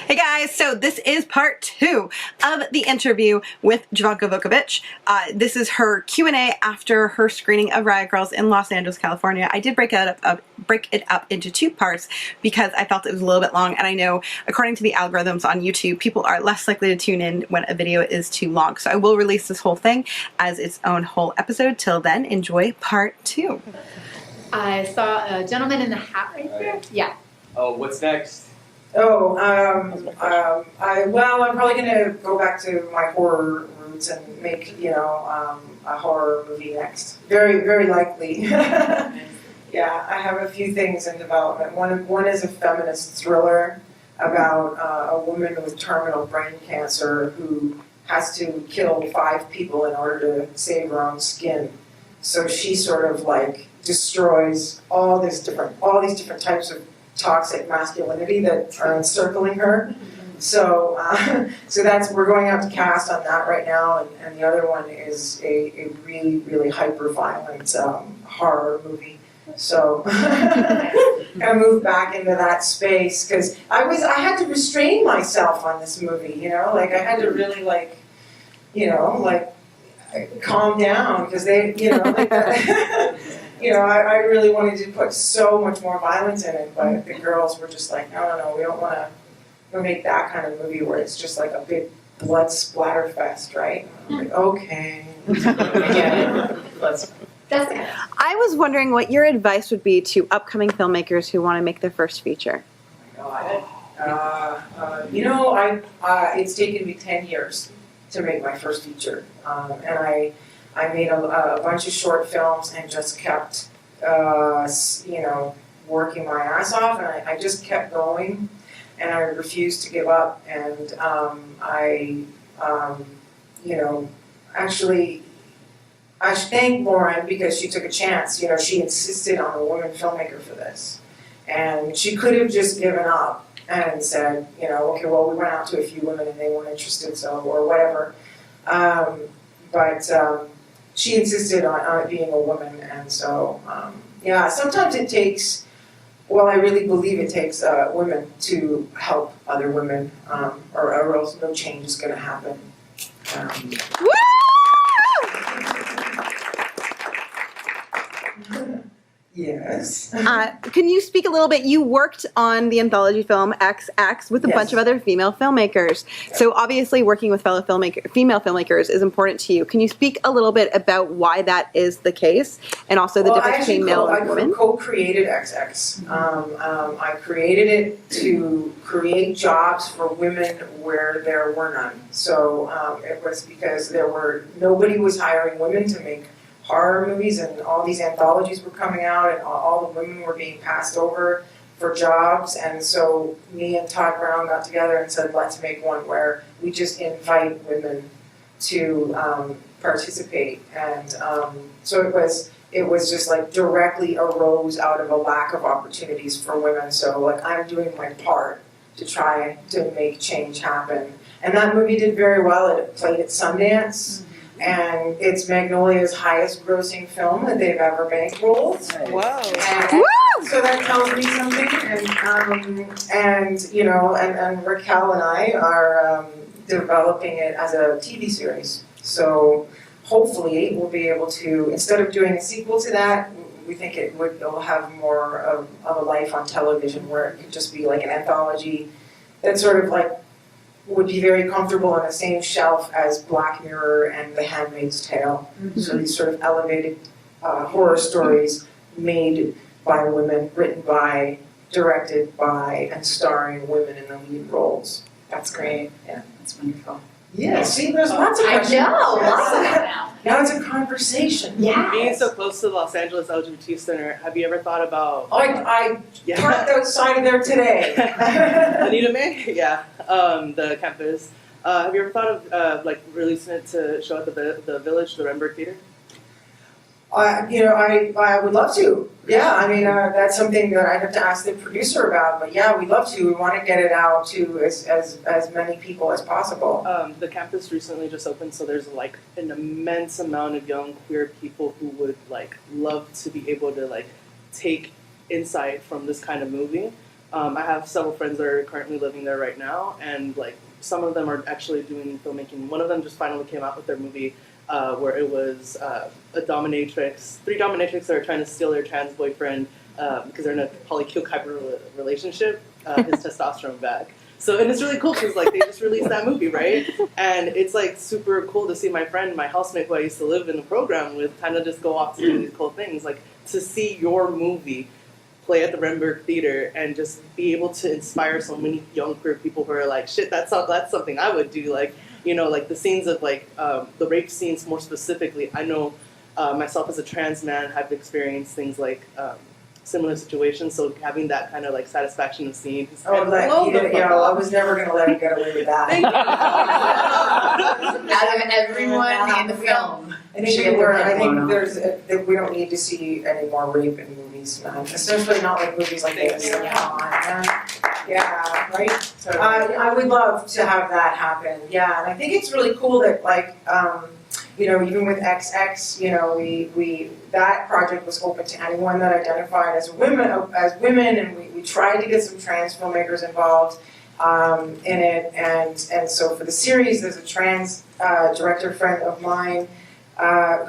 Hey guys, so this is part 2 of the interview with Jovanka Vuckovic. This is her Q&A after her screening of Riot Girls in Los Angeles, California. I did break it up into 2 parts because I felt it was a little bit long, and I know according to the algorithms on YouTube, people are less likely to tune in when a video is too long. So I will release this whole thing as its own whole episode. Till then, enjoy part 2. I saw a gentleman in the hat right there. Yeah. Oh, what's next? I'm probably gonna go back to my horror roots and make, a horror movie next. Very, very likely. Yeah, I have a few things in development. One is a feminist thriller about a woman with terminal brain cancer who has to kill 5 people in order to save her own skin. So she sort of like destroys all these different types of toxic masculinity that are encircling her. So we're going out to cast on that right now, and the other one is a really, really hyper-violent horror movie. So I moved back into that space because I had to restrain myself on this movie, I had to really calm down because they, I really wanted to put so much more violence in it, but the girls were just like, no, we don't want to make that kind of movie where it's just like a big blood splatter fest, right? And I'm like, okay. I was wondering what your advice would be to upcoming filmmakers who want to make their first feature. Oh my God. It's taken me 10 years to make my first feature, and I made a bunch of short films and just kept, working my ass off, and I just kept going, and I refused to give up, and actually, I should thank Lauren because she took a chance. She insisted on a woman filmmaker for this, and she could have just given up and said, okay, well, we went out to a few women and they weren't interested, so, or whatever, but she insisted on it being a woman, and so, sometimes it takes, I really believe it takes women to help other women, or else no change is going to happen. Yes. Can you speak a little bit? You worked on the anthology film XX with a bunch of other female filmmakers. So obviously working with female filmmakers is important to you. Can you speak a little bit about why that is the case, and also the difference between male and women? I co-created XX. I created it to create jobs for women where there were none. So it was because nobody was hiring women to make horror movies, and all these anthologies were coming out, and all the women were being passed over for jobs, and so me and Todd Brown got together and said, let's make one where we just invite women to participate, and so it was just like directly arose out of a lack of opportunities for women, so I'm doing my part to try to make change happen, and that movie did very well. It played at Sundance. And it's Magnolia's highest grossing film that they've ever bankrolled. Whoa. So that tells me something. And Raquel and I are developing it as a TV series. So hopefully we'll be able to, instead of doing a sequel to that, we think it'll have more of a life on television where it could just be like an anthology that sort of would be very comfortable on the same shelf as Black Mirror and The Handmaid's Tale. Mm-hmm. So these sort of elevated horror stories made by women, written by, directed by, and starring women in the lead roles. That's great. Yeah, that's wonderful. Yeah, see, there's lots of questions. I know, lots of that now. Now it's a conversation. Yeah. Being so close to the Los Angeles LGBT Center, have you ever thought about... I parked outside of there today. Anita May? Yeah, the campus. Have you ever thought of releasing it to show at the Village, the Renberg Theater? I would love to. Yeah, that's something that I'd have to ask the producer about. But yeah, we'd love to. We want to get it out to as many people as possible. The campus recently just opened, so there's an immense amount of young queer people who would love to be able to take insight from this kind of movie. I have several friends that are currently living there right now, and like some of them are actually doing filmmaking. One of them just finally came out with their movie where it was a dominatrix, 3 dominatrix that are trying to steal their trans boyfriend because they're in a polycule relationship, his testosterone back. So, and it's really cool because like they just released that movie, right? And it's like super cool to see my friend, my housemate who I used to live in the program with, kind of just go off to do these cool things. Like to see your movie play at the Renberg Theater and just be able to inspire so many young queer people who are like, shit, that's something I would do. Like, you know, like the scenes of like the rape scenes more specifically. I know myself as a trans man have experienced things like similar situations, so having that kind of like satisfaction of seeing his Oh, I was never gonna let him get away with that. Out of everyone in the film. I think that we don't need to see any more rape in movies, man. Especially not like movies like this. Yeah, right? I would love to have that happen. Yeah, and I think it's really cool that like you know, even with XX, you know, we that project was open to anyone that identified as women, and we tried to get some trans filmmakers involved in it, and so for the series, there's a trans director friend of mine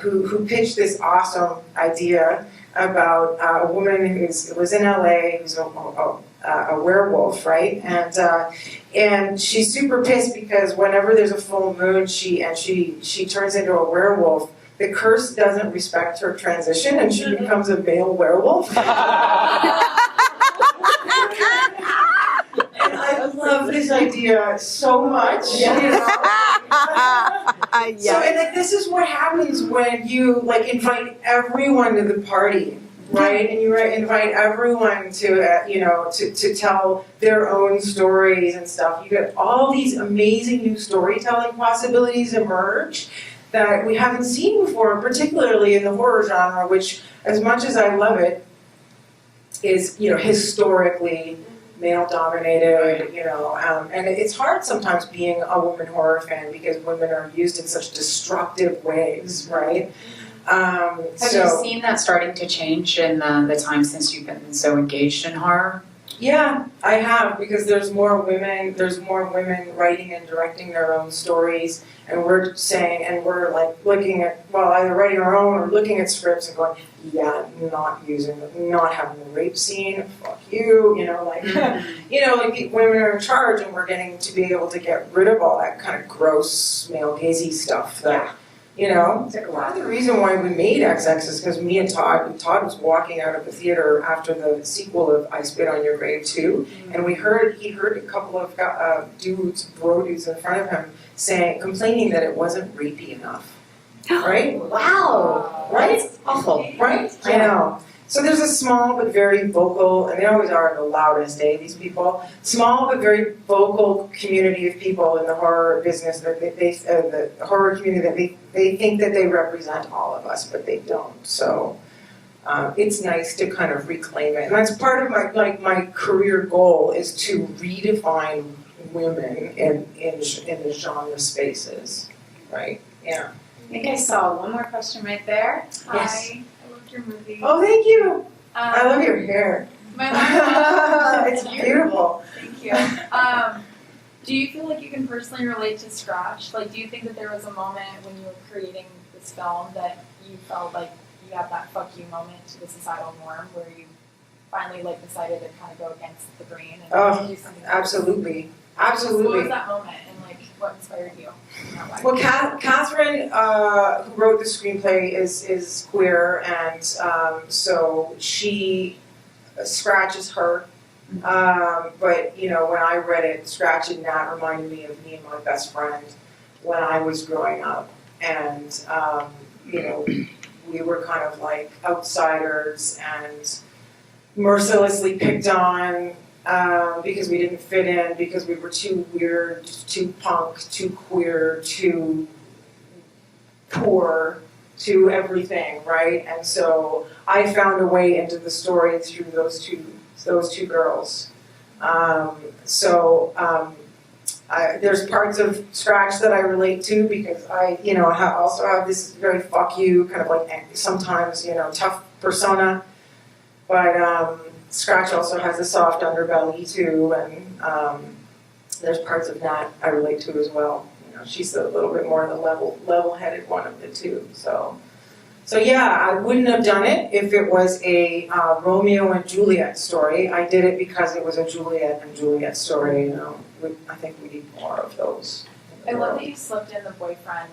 who pitched this awesome idea about a woman who was in LA, who's a werewolf, right? And she's super pissed because whenever there's a full moon, she turns into a werewolf. The curse doesn't respect her transition, and she becomes a male werewolf. And I love this idea so much. Yes. You know? Yes. So, and like, this is what happens when you like invite everyone to the party. Right, and you invite everyone to, you know, to tell their own stories and stuff. You get all these amazing new storytelling possibilities emerge that we haven't seen before, particularly in the horror genre, which, as much as I love it, is, you know, historically male-dominated, you know, and it's hard sometimes being a woman horror fan because women are used in such destructive ways, right? Have you seen that starting to change in the time since you've been so engaged in horror? Yeah, I have, because there's more women writing and directing their own stories, and we're like looking at, well, either writing our own or looking at scripts and going, yeah, not having the rape scene, fuck you, you know, like, you know, like women are in charge, and we're getting to be able to get rid of all that kind of gross male gazy stuff that, you know, part of the reason why we made XX is because me and Todd was walking out of the theater after the sequel of I Spit on Your Grave 2, and he heard a couple of bro dudes in front of him complaining that it wasn't rapey enough. Right? Wow. Right? That's awful. Right? I know. So there's a small but very vocal, and they always are the loudest, these people, small but very vocal community of people in the horror business, that the horror community, that they think that they represent all of us, but they don't. So it's nice to kind of reclaim it. And that's part of my career goal, is to redefine women in the genre spaces, right? Yeah. I think I saw one more question right there. Yes. Hi, I loved your movie. Oh, thank you. I love your hair. It's beautiful. Thank you. Do you feel like you can personally relate to Scratch? Like, do you think that there was a moment when you were creating this film that you felt like you had that fuck you moment to the societal norm, where you finally like decided to kind of go against the grain and do something else? Absolutely. What was that moment, and like what inspired you? Well, Katherine, who wrote the screenplay, is queer, and so Scratch is her. But you know, when I read it, Scratch and Nat reminded me of me and my best friend when I was growing up, and you know, we were kind of like outsiders and mercilessly picked on. Because we didn't fit in, because we were too weird, too punk, too queer, too poor, too everything, right? And so I found a way into the story through those two girls. There's parts of Scratch that I relate to, because I, you know, also have this very fuck you, kind of like sometimes, you know, tough persona, but Scratch also has a soft underbelly too, and there's parts of Nat I relate to as well. You know, she's a little bit more the level-headed one of the two. So yeah, I wouldn't have done it if it was a Romeo and Juliet story. I did it because it was a Juliet and Juliet story. You know, I think we need more of those. I love that you slipped in the boyfriend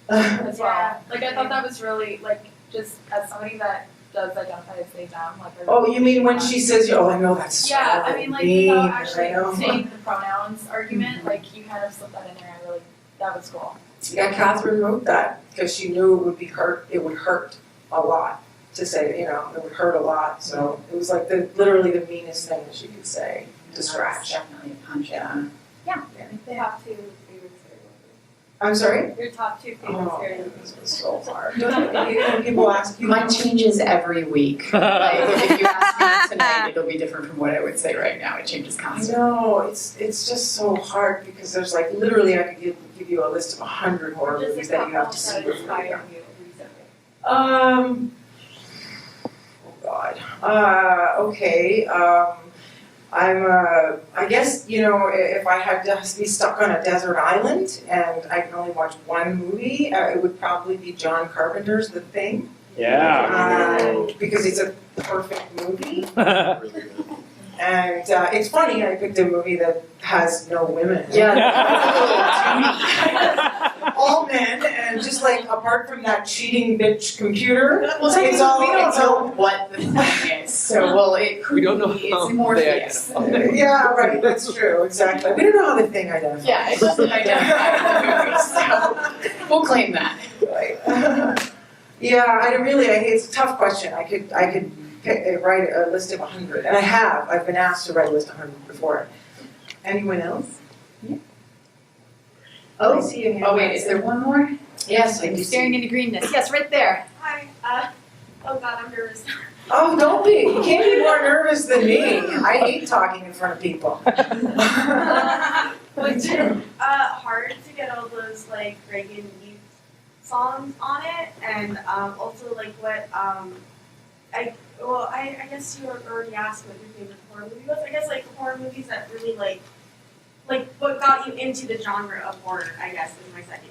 as well. Like, I thought that was really, like, just as somebody that does identify as they, them, like, Oh, you mean when she says, "Oh, I know that's so yeah, I mean, like, mean," without actually saying the pronouns argument, like, you kind of slipped that in there, and really, that was cool. Yeah, Katherine wrote that because she knew it would be hurt. It would hurt a lot to say, you know, it would hurt a lot. So it was like literally the meanest thing that she could say to Scratch. Definitely a punch. Yeah. They have to favorites very I'm sorry? Your top two favorites Oh, very this was so hard. People ask you. Mine changes every week. Like, if you ask me tonight, it'll be different from what I would say right now. It changes I constantly. know, it's just so hard because there's like literally I could give you a list of 100 horror movies that you have to see. inspired you recently. Oh God. Okay. I guess, you know, if I had to be stuck on a desert island and I can only watch one movie, it would probably be John Carpenter's The Thing. Yeah. Because it's a perfect movie. And it's funny, I picked a movie that has no women. All men, and just like apart from that cheating bitch computer, Well, it's all. we don't it's know all- what the thing is, so well, it could We don't know be, how it's Morpheus. they identify. Yeah, right. That's true. Exactly. We don't know how the thing identifies. Yeah, it doesn't identify the movie, so we'll claim that. Right. Yeah, it's a tough question. I could write a list of 100, and I have. I've been asked to write a list of 100 before. Anyone else? Yeah. I see you. Oh wait, is there one more? Yes, I I'm do. staring into greenness. Yes, right there. Hi. Oh God, I'm nervous. Oh, don't be. You can't be more nervous than me. I hate talking in front of people. Was it hard to get all those like Reagan youth songs on it, and also like what I guess you already asked what your favorite horror movie was. I guess like horror movies that really like what got you into the genre of horror. I guess is my second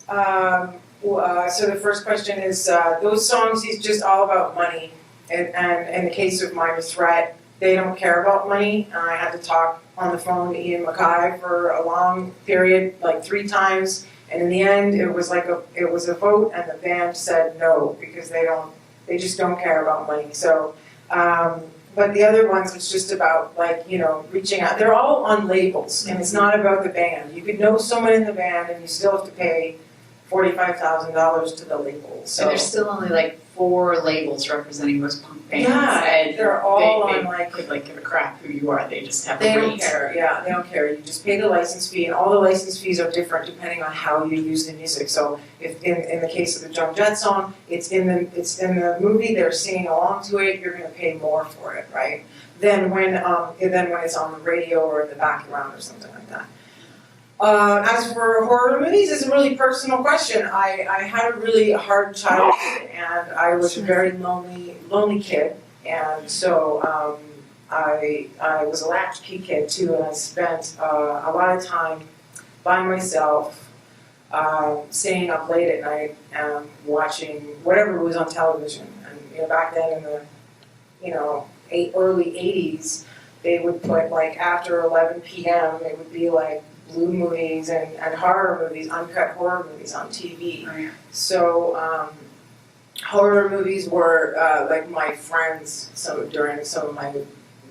question. So the first question is, those songs, he's just all about money. And in the case of My Threat, they don't care about money. I had to talk on the phone to Ian Mackay for a long period, like 3 times. And in the end, it was a vote, and the band said no, because they just don't care about money. So, but the other ones, it's just about like, you know, reaching out. They're all on labels, and it's not about the band. You could know someone in the band, and you still have to pay $45,000 to the label. So And there's still only like 4 labels representing most punk bands. yeah, and they're all they on like. could like give a crap who you are. They just have They a don't rate. care. Yeah, they don't care. You just pay the license fee, and all the license fees are different depending on how you use the music. So, if in the case of the Joan Jett song, it's in the movie. They're singing along to it. You're going to pay more for it, right? Than when it's on the radio or in the background or something like that. As for horror movies, it's a really personal question. I had a really hard childhood, and I was a very lonely kid, and so I was a latchkey kid too, and I spent a lot of time by myself, staying up late at night and watching whatever was on television. And you know, back then in the early 80s, they would put like after 11 p.m. it would be like blue movies and horror movies, uncut horror movies on TV. Oh, yeah. So horror movies were like my friends during some of my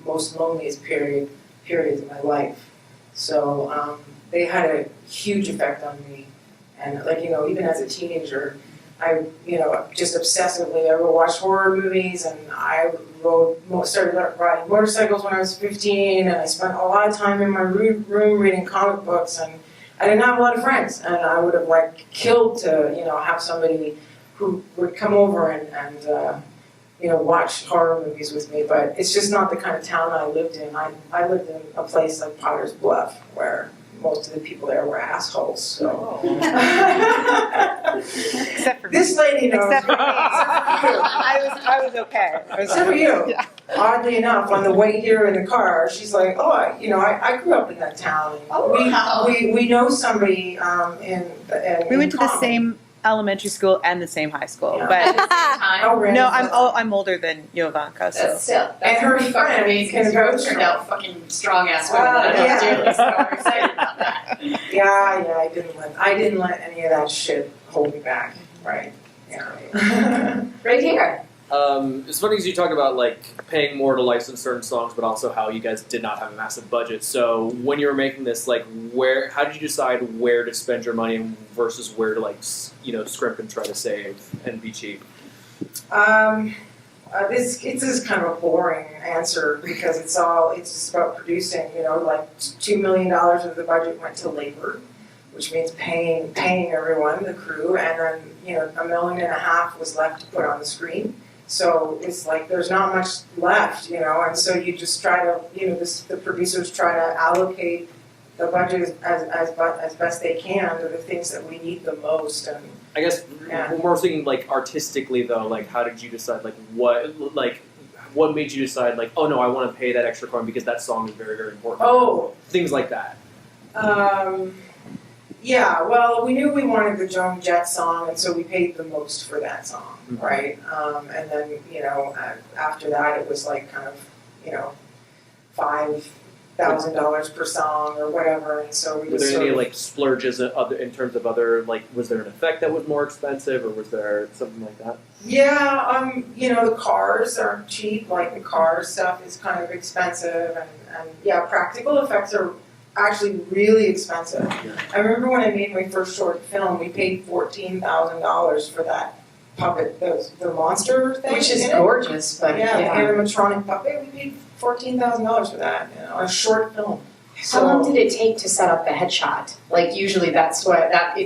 most loneliest periods of my life. So they had a huge effect on me. And like, you know, even as a teenager, I, you know, just obsessively, I would watch horror movies, and I started riding motorcycles when I was 15, and I spent a lot of time in my room reading comic books, and I didn't have a lot of friends, and I would have like killed to, you know, have somebody who would come over and you know, watch horror movies with me, but it's just not the kind of town I lived in. I lived in a place like Potter's Bluff, where most of the people there were assholes. So Except for me. this lady knows. Except for me. I was okay. Except for you. Yeah. Oddly enough, on the way here in the car, she's like, "Oh, I grew up in that town. We know somebody We went to the common." same elementary school and the same high school, Yeah. but Oh, really? no, I'm older than Jovanka, so. That's still, And her pretty fucking friends amazing. can You vouch turned for out fucking strong ass women that yeah. dearly, so I'm excited about that. Yeah, I didn't let any of that shit hold me back. Right. Yeah. Right here. It's funny because you talk about like paying more to license certain songs, but also how you guys did not have a massive budget. So when you were making this, like, how did you decide where to spend your money versus where to scrimp and try to save and be cheap? This is kind of a boring answer because it's just about producing. Like $2 million of the budget went to labor, which means paying everyone, the crew, and then $1.5 million was left to put on the screen. So it's like there's not much left, and so you just try to, the producers try to allocate the budget as best they can to the things that we need the most. And I guess Yeah. when we're thinking like artistically though, like how did you decide what made you decide like, oh no, I want to pay that extra coin because that song is very, very important. Oh, Things like that. yeah. Well, we knew we wanted the Joan Jett song, and so we paid the most for that song, Mhm. right? And then after that, it was like kind of $5,000 per song or whatever, and so we Were just there sort any of, like splurges in terms of other was there an effect that was more expensive or was there something like that? Yeah, the cars aren't cheap. Like the car stuff is kind of expensive, and yeah, practical effects are actually really expensive. Yeah. I remember when I made my first short film, we paid $14,000 for that puppet, the monster thing, Which is in it. gorgeous, but Yeah, the animatronic puppet. We paid $14,000 for that, a short film. How long did it take to set up the headshot? Like usually it's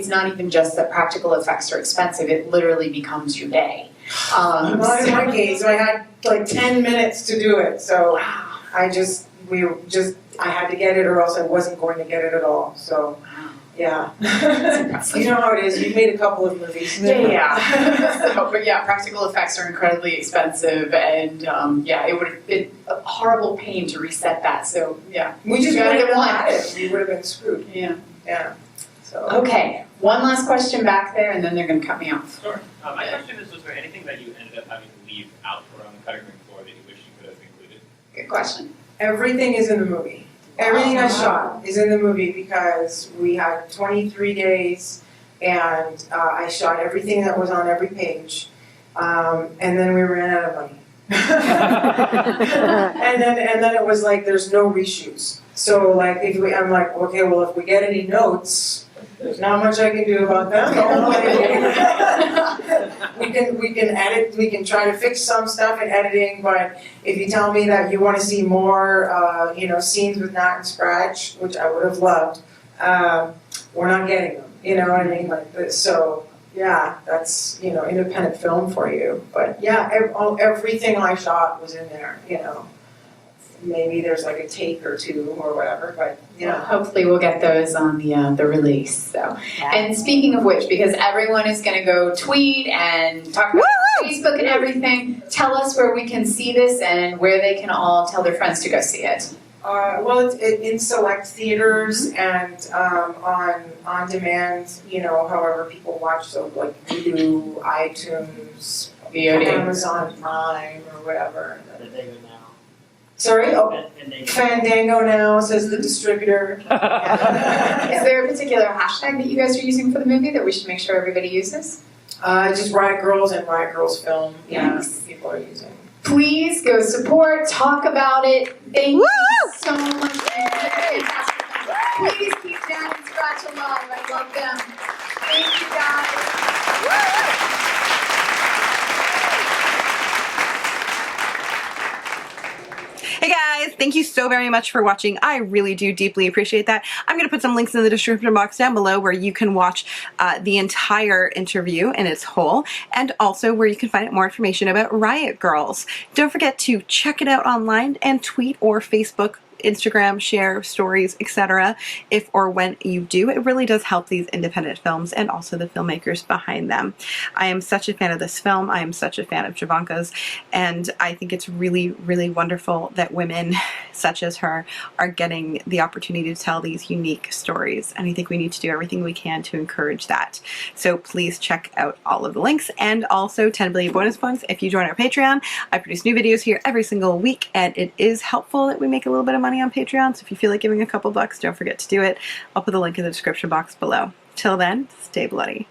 not even just that practical effects are expensive, it literally becomes your day. Not in my case, I had like 10 minutes to do it, so Wow. I had to get it or else I wasn't going to get it at all, so yeah. impressive. You know how it is, you've made a couple of movies. Yeah. But yeah, practical effects are incredibly expensive, and it would have been a horrible pain to reset that. So yeah, We just You gotta wouldn't get have one. had it, we would have been screwed, yeah. so. Okay, one last question back there, and then they're going to cut me off. Sure. My question is, was there anything that you ended up having to leave out or on the cutting room floor that you wish you could have included? Good question. Everything is in the movie. Everything I shot is in the movie because we had 23 days and I shot everything that was on every page. And then we ran out of money. and then it was like there's no reshoots. So like I'm like, okay, well if we get any notes, there's not much I can do about them. we can edit, we can try to fix some stuff in editing, but if you tell me that you want to see more, scenes with Nat and Scratch, which I would have loved, we're not getting them. You know what I mean? Like this. So yeah, that's independent film for you. But yeah, everything I shot was in there. Maybe there's like a take or two or whatever, but Well, hopefully we'll get those on the release. So, and speaking of which, because everyone is going to go tweet and talk about Facebook and everything, tell us where we can see this and where they can all tell their friends to go see it. Well, it's in select theaters and on demand. However people watch, so like Vudu, iTunes, VOD. Amazon Prime, or whatever. Fandango now. Sorry, Fandango. Fandango now, says the distributor. Is there a particular hashtag that you guys are using for the movie that we should make sure everybody uses? Just Riot Girls and Riot Girls Film. Yeah, Nice. people are using. Please go support, talk about it. Thank you so much. Fantastic. Please keep Darren and Scratch alive. I love them. Thank you guys. Hey guys, thank you so very much for watching. I really do deeply appreciate that. I'm going to put some links in the description box down below where you can watch the entire interview in its whole, and also where you can find out more information about Riot Girls. Don't forget to check it out online and tweet or Facebook Instagram, share stories, etc. If or when you do, it really does help these independent films and also the filmmakers behind them. I am such a fan of this film. I am such a fan of Jovanka's, and I think it's really, really wonderful that women such as her are getting the opportunity to tell these unique stories, and I think we need to do everything we can to encourage that. So please check out all of the links, and also 10 billion bonus points if you join our Patreon. I produce new videos here every single week, and it is helpful that we make a little bit of money on Patreon, so if you feel like giving a couple bucks, don't forget to do it. I'll put the link in the description box below. Till then, stay bloody.